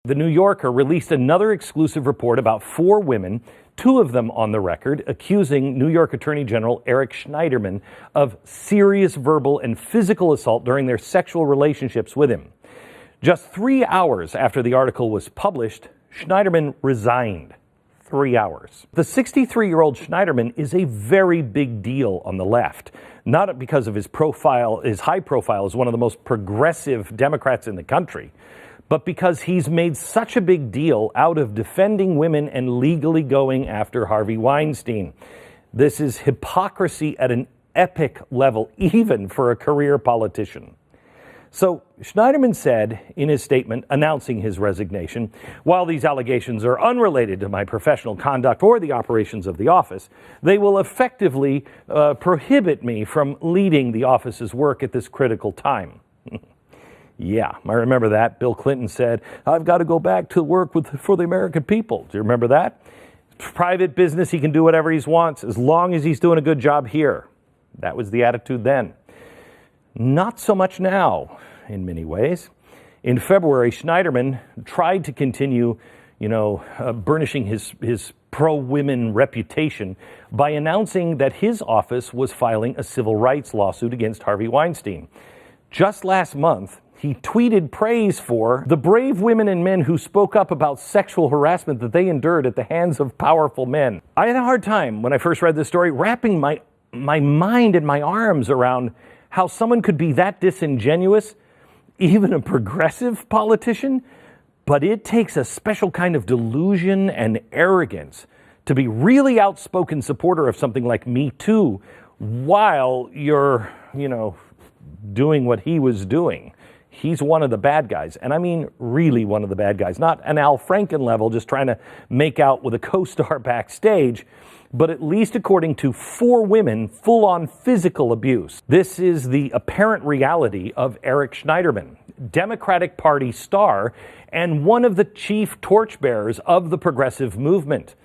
The New Yorker released another exclusive report about 4 women, 2 of them on the record, accusing New York Attorney General Eric Schneiderman of serious verbal and physical assault during their sexual relationships with him. Just 3 hours after the article was published, Schneiderman resigned. 3 hours. The 63-year-old Schneiderman is a very big deal on the left, not because of his high profile as one of the most progressive Democrats in the country, but because he's made such a big deal out of defending women and legally going after Harvey Weinstein. This is hypocrisy at an epic level, even for a career politician. So Schneiderman said in his statement announcing his resignation, while these allegations are unrelated to my professional conduct or the operations of the office, they will effectively prohibit me from leading the office's work at this critical time. Yeah, I remember that. Bill Clinton said, I've got to go back to work for the American people. Do you remember that? Private business, he can do whatever he wants as long as he's doing a good job here. That was the attitude then. Not so much now, in many ways. In February, Schneiderman tried to continue, burnishing his pro-women reputation by announcing that his office was filing a civil rights lawsuit against Harvey Weinstein. Just last month, he tweeted praise for the brave women and men who spoke up about sexual harassment that they endured at the hands of powerful men. I had a hard time when I first read this story wrapping my mind and my arms around how someone could be that disingenuous, even a progressive politician. But it takes a special kind of delusion and arrogance to be really outspoken supporter of something like Me Too while you're, doing what he was doing. He's one of the bad guys, and I mean really one of the bad guys. Not an Al Franken level, just trying to make out with a co-star backstage, but at least according to 4 women, full-on physical abuse. This is the apparent reality of Eric Schneiderman, Democratic Party star and one of the chief torchbearers of the progressive movement.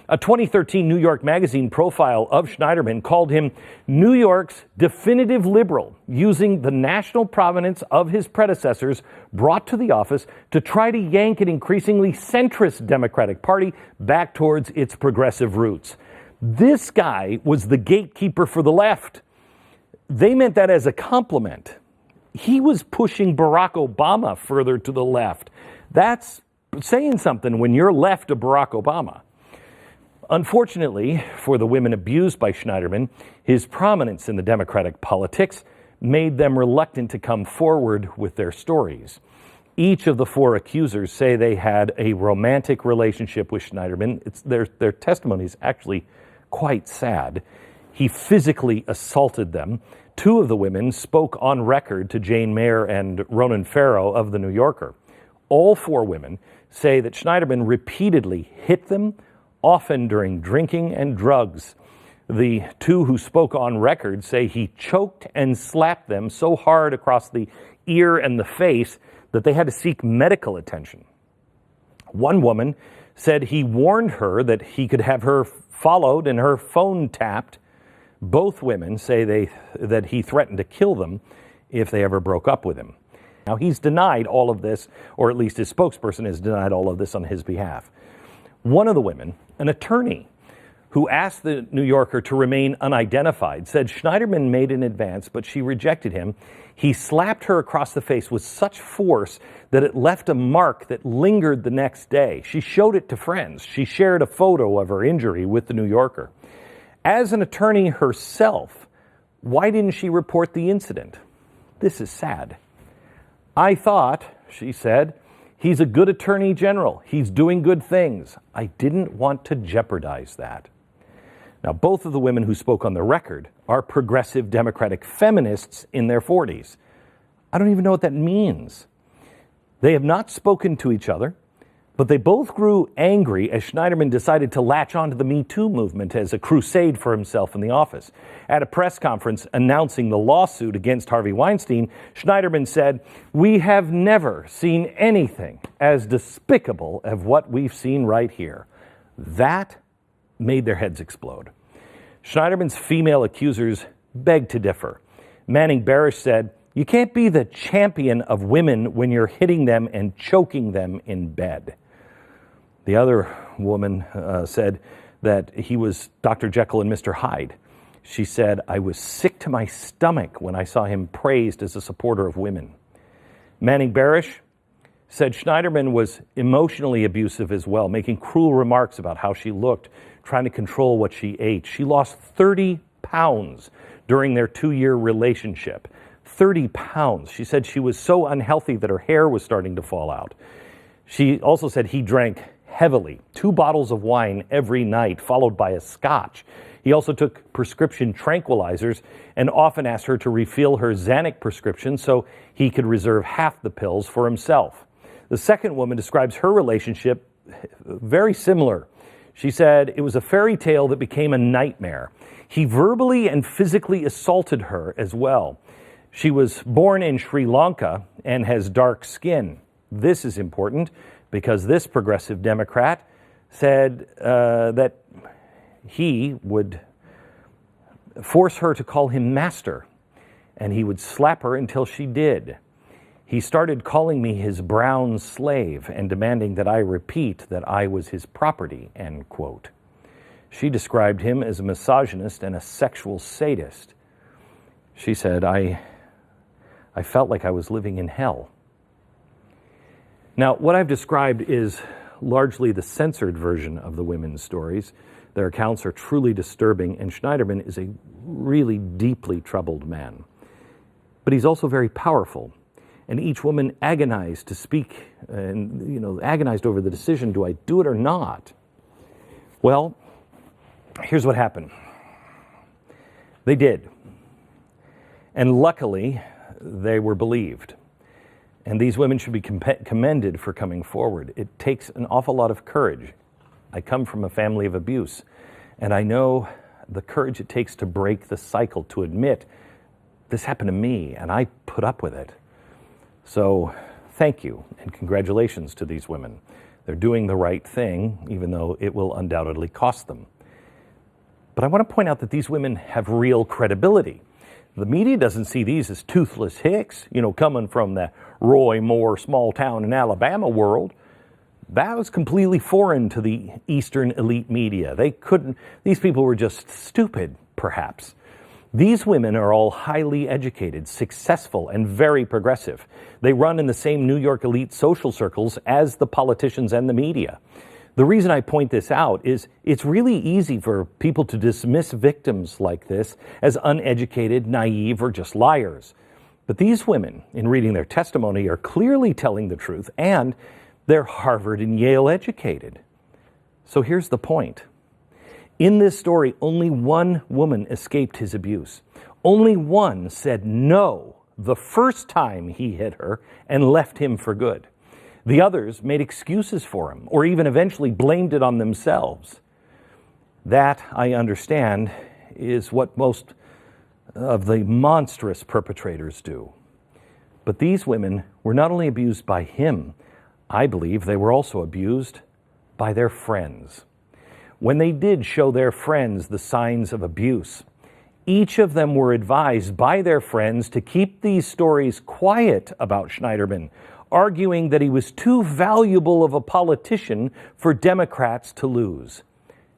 A 2013 New York Magazine profile of Schneiderman called him New York's definitive liberal, using the national prominence of his predecessors brought to the office to try to yank an increasingly centrist Democratic Party back towards its progressive roots. This guy was the gatekeeper for the left. They meant that as a compliment. He was pushing Barack Obama further to the left. That's saying something when you're left of Barack Obama. Unfortunately, for the women abused by Schneiderman, his prominence in the Democratic politics made them reluctant to come forward with their stories. Each of the 4 accusers say they had a romantic relationship with Schneiderman. Their testimony is actually quite sad. He physically assaulted them. 2 of the women spoke on record to Jane Mayer and Ronan Farrow of The New Yorker. All 4 women say that Schneiderman repeatedly hit them, often during drinking and drugs. The 2 who spoke on record say he choked and slapped them so hard across the ear and the face that they had to seek medical attention. One woman said he warned her that he could have her followed and her phone tapped. Both women say that he threatened to kill them if they ever broke up with him. Now, he's denied all of this, or at least his spokesperson has denied all of this on his behalf. One of the women, an attorney who asked the New Yorker to remain unidentified, said Schneiderman made an advance, but she rejected him. He slapped her across the face with such force that it left a mark that lingered the next day. She showed it to friends. She shared a photo of her injury with the New Yorker. As an attorney herself, why didn't she report the incident? This is sad. I thought, she said, he's a good attorney general. He's doing good things. I didn't want to jeopardize that. Now, both of the women who spoke on the record are progressive Democratic feminists in their 40s. I don't even know what that means. They have not spoken to each other, but they both grew angry as Schneiderman decided to latch onto the Me Too movement as a crusade for himself in the office. At a press conference announcing the lawsuit against Harvey Weinstein, Schneiderman said, "We have never seen anything as despicable as what we've seen right here." That made their heads explode. Schneiderman's female accusers begged to differ. Manning Barish said, You can't be the champion of women when you're hitting them and choking them in bed. The other woman said that he was Dr. Jekyll and Mr. Hyde. She said, I was sick to my stomach when I saw him praised as a supporter of women. Manning Barish said Schneiderman was emotionally abusive as well, making cruel remarks about how she looked, trying to control what she ate. She lost 30 pounds during their 2-year relationship. 30 pounds. She said she was so unhealthy that her hair was starting to fall out. She also said he drank heavily, 2 bottles of wine every night, followed by a scotch. He also took prescription tranquilizers and often asked her to refill her Xanax prescription so he could reserve half the pills for himself. The second woman describes her relationship very similar. She said it was a fairy tale that became a nightmare. He verbally and physically assaulted her as well. She was born in Sri Lanka and has dark skin. This is important because this progressive Democrat said that he would force her to call him master, and he would slap her until she did. He started calling me his brown slave and demanding that I repeat that I was his property, end quote. She described him as a misogynist and a sexual sadist. She said, I felt like I was living in hell. Now, what I've described is largely the censored version of the women's stories. Their accounts are truly disturbing, and Schneiderman is a really deeply troubled man. But he's also very powerful, and each woman agonized to speak and, agonized over the decision, do I do it or not? Well, here's what happened. They did. And luckily, they were believed. And these women should be commended for coming forward. It takes an awful lot of courage. I come from a family of abuse, and I know the courage it takes to break the cycle, to admit this happened to me, and I put up with it. So thank you, and congratulations to these women. They're doing the right thing, even though it will undoubtedly cost them. But I want to point out that these women have real credibility. The media doesn't see these as toothless hicks, coming from the Roy Moore small town in Alabama world. That was completely foreign to the Eastern elite media. These people were just stupid, perhaps. These women are all highly educated, successful, and very progressive. They run in the same New York elite social circles as the politicians and the media. The reason I point this out is it's really easy for people to dismiss victims like this as uneducated, naive, or just liars. But these women, in reading their testimony, are clearly telling the truth, and they're Harvard and Yale educated. So here's the point. In this story, only one woman escaped his abuse. Only one said no the first time he hit her and left him for good. The others made excuses for him, or even eventually blamed it on themselves. That, I understand, is what most of the monstrous perpetrators do. But these women were not only abused by him, I believe they were also abused by their friends. When they did show their friends the signs of abuse, each of them were advised by their friends to keep these stories quiet about Schneiderman, arguing that he was too valuable of a politician for Democrats to lose.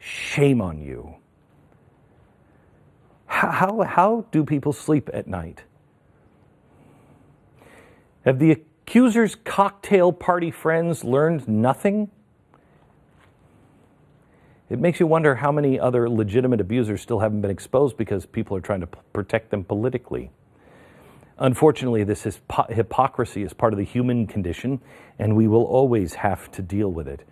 Shame on you. How do people sleep at night? Have the accuser's cocktail party friends learned nothing? It makes you wonder how many other legitimate abusers still haven't been exposed because people are trying to protect them politically. Unfortunately, this hypocrisy is part of the human condition, and we will always have to deal with it.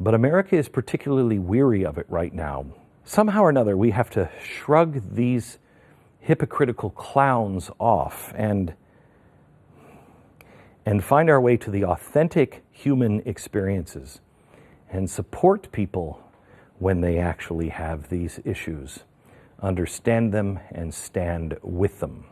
But America is particularly weary of it right now. Somehow or another, we have to shrug these hypocritical clowns off and find our way to the authentic human experiences and support people when they actually have these issues. Understand them and stand with them.